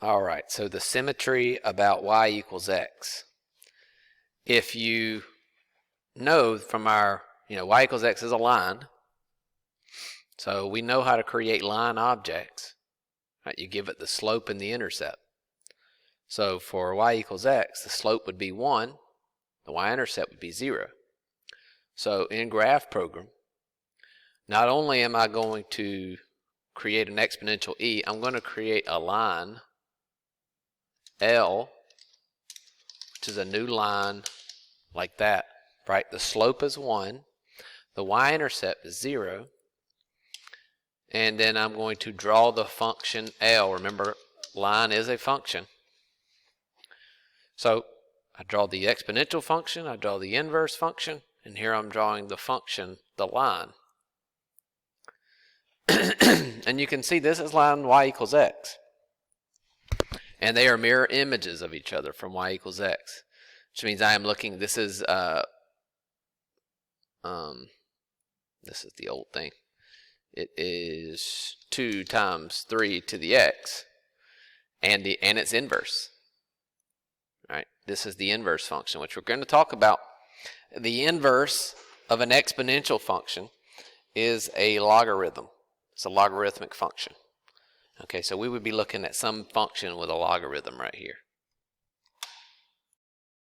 All right, so the symmetry about y equals x. If you know from our, y equals x is a line, so we know how to create line objects. Right? You give it the slope and the intercept. So for y equals x, the slope would be 1, the y-intercept would be 0. So in graph program, not only am I going to create an exponential e, I'm going to create a line L, which is a new line like that, right? The slope is 1, the y-intercept is 0, and then I'm going to draw the function L. Remember, line is a function. So I draw the exponential function, I draw the inverse function, and here I'm drawing the function, the line. And you can see this is line y equals x. And they are mirror images of each other from y equals x. Which means I am looking, this is the old thing. It is 2 times 3 to the x, and its inverse. Right? This is the inverse function, which we're going to talk about. The inverse of an exponential function is a logarithm. It's a logarithmic function. Okay, so we would be looking at some function with a logarithm right here.